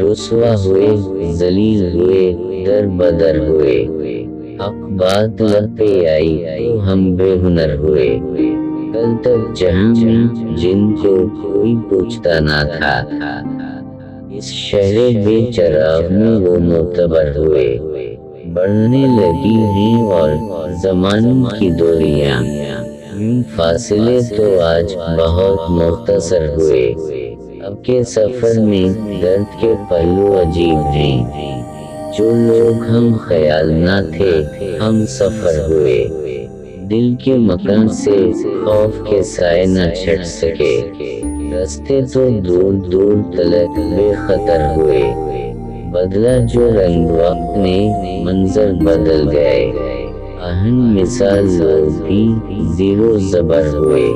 رسوا ہوئے، ذلیل ہوئے، در بدر ہوئے، حق بات لب پہ آئی تو ہم بے ہنر ہوئے۔ کل تک جہاں میں جن کو کوئی پوچھتا نہ تھا، اس شہر بے چراغ میں وہ معتبر ہوئے۔ بڑھنے لگی ہیں اور زمانوں کی دوریاں، فاصلے تو آج بہت مختصر ہوئے۔ اب کے سفر میں درد کے پہلو عجیب ہیں، جو لوگ ہم خیال نہ تھے ہم سفر ہوئے۔ دل کے مکان سے خوف کے سائے نہ چھٹ سکے، راستے تو دور دور تلک بے خطر ہوئے۔ بدلا جو رنگ وقت نے، منظر بدل گئے، آہن مثال لوگ بھی زیر و زبر ہوئے۔